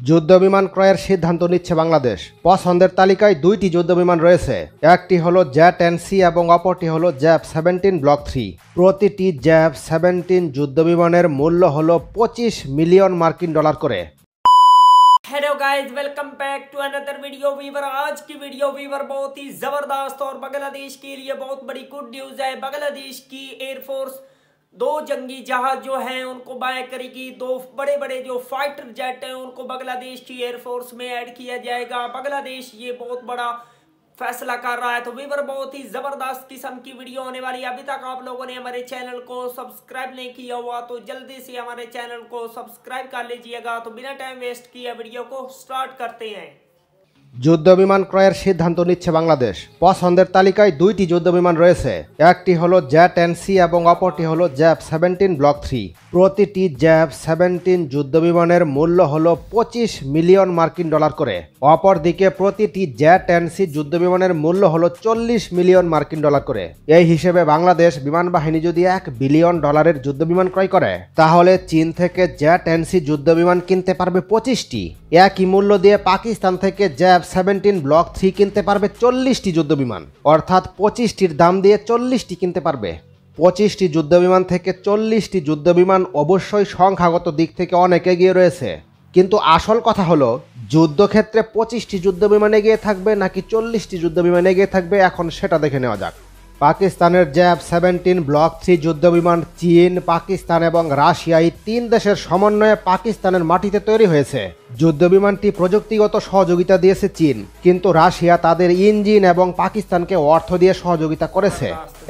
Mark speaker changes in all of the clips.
Speaker 1: যুদ্ধবিমান ক্রয়ের সিদ্ধান্ত নিচ্ছে বাংলাদেশ। পছন্দের তালিকায় দুইটি যুদ্ধবিমান রয়েছে, একটি হলো জ্যাট-10C এবং অপরটি হলো জ্যাপ-17 ব্লক 3। প্রতিটি জ্যাপ-17 যুদ্ধবিমানের মূল্য হলো 25 মিলিয়ন মার্কিন ডলার করে।
Speaker 2: Hello guys, welcome back to another video viewer. आज की वीडियो वीवर बहुत ही जबरदस्त और बांग्लादेश के लिए बहुत बड़ी गुड न्यूज है। बांग्लादेश की एयरफोर्स दो जंगी जहाज जो हैं उनको बाय करेगी। दो बड़े बड़े जो फाइटर जेट हैं उनको बांग्लादेश की एयरफोर्स में ऐड किया जाएगा। बांग्लादेश ये बहुत बड़ा फैसला कर रहा है, तो वीवर बहुत ही जबरदस्त किस्म की वीडियो होने वाली है। अभी तक आप लोगों ने हमारे चैनल को सब्सक्राइब नहीं किया हुआ तो जल्दी से हमारे चैनल को सब्सक्राइब कर लीजिएगा। तो बिना टाइम वेस्ट किए वीडियो को स्टार्ट करते हैं।
Speaker 1: যুদ্ধবিমান ক্রয়ের সিদ্ধান্ত নিচ্ছে বাংলাদেশ। পছন্দের তালিকায় দুইটি যুদ্ধবিমান রয়েছে, একটি হলো জ্যাট-10C এবং অপরটি হলো জ্যাপ-17 ব্লক 3। প্রতিটি জ্যাপ-17 যুদ্ধবিমানের মূল্য হলো 25 মিলিয়ন মার্কিন ডলার করে। অপরদিকে প্রতিটি জ্যাট-10C যুদ্ধবিমানের মূল্য হলো 40 মিলিয়ন মার্কিন ডলার করে। এই হিসেবে বাংলাদেশ বিমান বাহিনী যদি $1 বিলিয়ন যুদ্ধবিমান ক্রয় করে, তাহলে চীন থেকে জ্যাট-10C যুদ্ধবিমান কিনতে পারবে 25টি। একই মূল্য দিয়ে পাকিস্তান থেকে জ্যাপ-17 ব্লক 3 কিনতে পারবে 40টি যুদ্ধবিমান, অর্থাৎ 25টির দাম দিয়ে 40টি কিনতে পারবে। 25টি যুদ্ধবিমান থেকে 40টি যুদ্ধবিমান অবশ্যই সংখ্যাগত দিক থেকে অনেক এগিয়ে রয়েছে, কিন্তু আসল কথা হলো যুদ্ধক্ষেত্রে 25টি যুদ্ধবিমান এগিয়ে থাকবে নাকি 40টি যুদ্ধবিমান এগিয়ে থাকবে, এখন সেটা দেখে নেওয়া যাক। পাকিস্তানের জ্যাপ-17 ব্লক 3 যুদ্ধবিমান চীন, পাকিস্তান এবং রাশিয়া এই 3 দেশের সমন্বয়ে পাকিস্তানের মাটিতে তৈরি হয়েছে। যুদ্ধবিমানটি প্রযুক্তিগত সহযোগিতা দিয়েছে চীন, কিন্তু রাশিয়া তাদের ইঞ্জিন এবং পাকিস্তানকে অর্থ দিয়ে সহযোগিতা করেছে।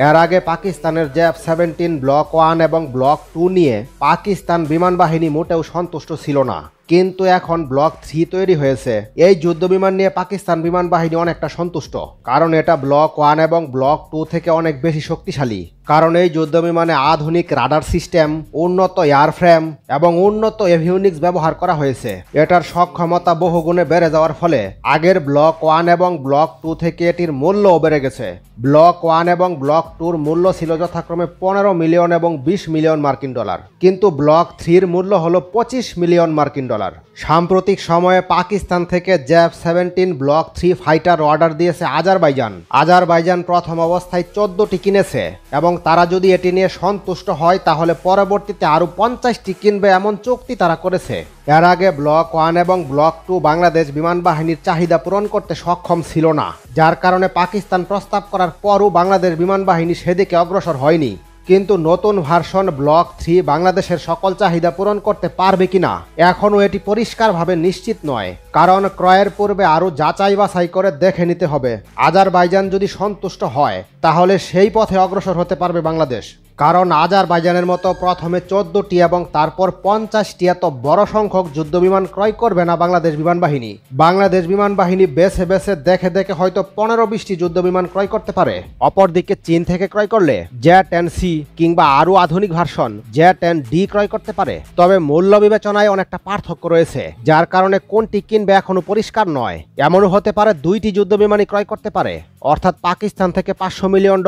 Speaker 1: এর আগে পাকিস্তানের জ্যাপ-17 ব্লক 1 এবং ব্লক 2 নিয়ে পাকিস্তান বিমান বাহিনী মোটেও সন্তুষ্ট ছিল না, কিন্তু এখন ব্লক 3 তৈরি হয়েছে। এই যুদ্ধবিমান নিয়ে পাকিস্তান বিমান বাহিনী অনেকটা সন্তুষ্ট, কারণ এটা ব্লক 1 এবং ব্লক 2 থেকে অনেক বেশি শক্তিশালী। কারণ এই যুদ্ধবিমানে আধুনিক রাডার সিস্টেম, উন্নত এয়ারফ্রেম এবং উন্নত এভিওনিক্স ব্যবহার করা হয়েছে। এটার সক্ষমতা বহুগুণে বেড়ে যাওয়ার ফলে আগের ব্লক 1 এবং ব্লক 2 থেকে এটির মূল্যও বেড়ে গেছে। ব্লক 1 এবং ব্লক 2-র মূল্য ছিল যথাক্রমে 15 মিলিয়ন এবং 20 মিলিয়ন মার্কিন ডলার, কিন্তু ব্লক 3-র মূল্য হলো 25 মিলিয়ন মার্কিন ডলার। সাম্প্রতিক সময়ে পাকিস্তান থেকে জ্যাপ-17 ব্লক 3 ফাইটার অর্ডার দিয়েছে আজারবাইজান। আজারবাইজান প্রথম অবস্থায় 14টি কিনেছে এবং তারা যদি এটি নিয়ে সন্তুষ্ট হয় তাহলে পরবর্তীতে আরও 50টি কিনবে, এমন চুক্তি তারা করেছে। এর আগে ব্লক 1 এবং ব্লক 2 বাংলাদেশ বিমান বাহিনীর চাহিদা পূরণ করতে সক্ষম ছিল না, যার কারণে পাকিস্তান প্রস্তাব করার পরও বাংলাদেশ বিমান বাহিনী সেদিকে অগ্রসর হয়নি। কিন্তু নতুন ভার্সন ব্লক 3 বাংলাদেশের সকল চাহিদা পূরণ করতে পারবে কিনা এখনও এটি পরিষ্কারভাবে নিশ্চিত নয়, কারণ ক্রয়ের পূর্বে আরও যাচাই বাছাই করে দেখে নিতে হবে। আজারবাইজান যদি সন্তুষ্ট হয় তাহলে সেই পথে অগ্রসর হতে পারবে বাংলাদেশ, কারণ আজারবাইজানের মতো প্রথমে 14টি এবং তারপর 50টি এত বড় সংখ্যক যুদ্ধবিমান ক্রয় করবে না বাংলাদেশ বিমান বাহিনী। বাংলাদেশ বিমান বাহিনী বেছে বেছে দেখে দেখে হয়তো 15-20টি যুদ্ধবিমান ক্রয় করতে পারে। অপরদিকে চীন থেকে ক্রয় করলে জ্যাট-10C কিংবা আরও আধুনিক ভার্সন জ্যাট-10D ক্রয় করতে পারে। তবে মূল্য বিবেচনায় অনেকটা পার্থক্য রয়েছে, যার কারণে কোনটি কিনবে এখনো পরিষ্কার নয়। এমনও হতে পারে দুইটি যুদ্ধবিমানই ক্রয় করতে পারে, অর্থাৎ পাকিস্তান থেকে $500 মিলিয়ন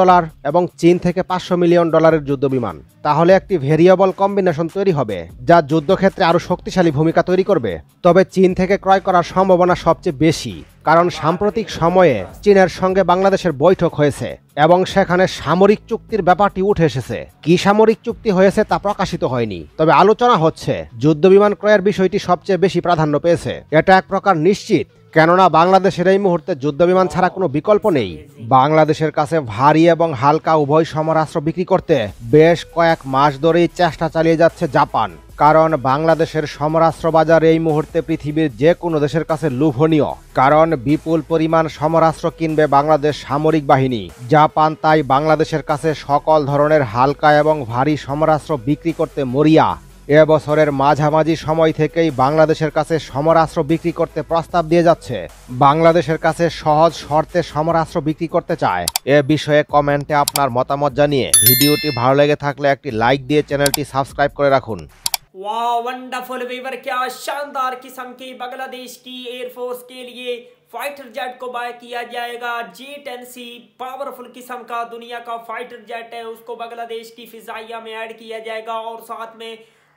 Speaker 1: এবং চীন থেকে $500 মিলিয়ন যুদ্ধবিমান। তাহলে একটি ভেরিয়েবল কম্বিনেশন তৈরি হবে, যা যুদ্ধক্ষেত্রে আরও শক্তিশালী ভূমিকা তৈরি করবে। তবে চীন থেকে ক্রয় করার সম্ভাবনা সবচেয়ে বেশি, কারণ সাম্প্রতিক সময়ে চীনের সঙ্গে বাংলাদেশের বৈঠক হয়েছে এবং সেখানে সামরিক চুক্তির ব্যাপারটি উঠে এসেছে। কি সামরিক চুক্তি হয়েছে তা প্রকাশিত হয়নি, তবে আলোচনা হচ্ছে যুদ্ধবিমান ক্রয়ের বিষয়টি সবচেয়ে বেশি প্রাধান্য পেয়েছে। এটা এক প্রকার নিশ্চিত, কেননা বাংলাদেশের এই মুহূর্তে যুদ্ধবিমান ছাড়া কোনো বিকল্প নেই। বাংলাদেশের কাছে ভারী এবং হালকা উভয় সমরাস্ত্র বিক্রি করতে বেশ কয়েক মাস ধরেই চেষ্টা চালিয়ে যাচ্ছে জাপান, কারণ বাংলাদেশের সমরাস্ত্র বাজার এই মুহূর্তে পৃথিবীর যে কোনো দেশের কাছে লোভনীয়, কারণ বিপুল পরিমাণ সমরাস্ত্র কিনবে বাংলাদেশ সামরিক বাহিনী। জাপান তাই বাংলাদেশের কাছে সকল ধরনের হালকা এবং ভারী সমরাস্ত্র বিক্রি করতে মরিয়া। এবছরের মাঝামাঝি সময় থেকেই বাংলাদেশের কাছে সমরাস্ত্র বিক্রি করতে প্রস্তাব দিয়ে যাচ্ছে। বাংলাদেশের কাছে সহজ শর্তে সমরাস্ত্র বিক্রি করতে চায়। এ বিষয়ে কমেন্টে আপনার মতামত জানিয়ে ভিডিওটি ভালো লেগে থাকলে একটি লাইক দিয়ে চ্যানেলটি সাবস্ক্রাইব করে রাখুন।
Speaker 2: वाह वंडरफुल वीवर, क्या शानदार किस्म की बांग्लादेश की एयरफोर्स के लिए फाइटर जेट को बाय किया जाएगा। J-10C पावरफुल किस्म का दुनिया का फाइटर जेट है, उसको बांग्लादेश की फिजाइया में ऐड किया जाएगा और साथ में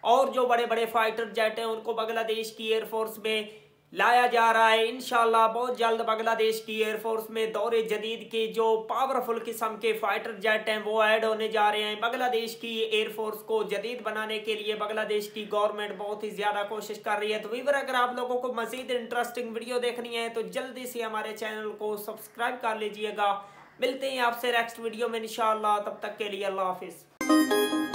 Speaker 2: और जो बड़े बड़े फाइटर जेट हैं उनको बांग्लादेश की एयरफोर्स में लाया जा रहा है। इंशाल्लाह बहुत जल्द बांग्लादेश की एयरफोर्स में दौरे जदीद के जो पावरफुल किस्म के फाइटर जेट हैं वो ऐड होने जा रहे हैं। बांग्लादेश की एयरफोर्स को जदीद बनाने के लिए बांग्लादेश की गवर्नमेंट बहुत ही ज्यादा कोशिश कर रही है। तो व्यूअर, अगर आप लोगों को मजीद इंटरेस्टिंग वीडियो देखनी है तो जल्दी से हमारे चैनल को सब्सक्राइब कर लीजिएगा। मिलते हैं आपसे नेक्स्ट वीडियो में इंशाल्लाह, तब तक के लिए अल्लाह हाफिज।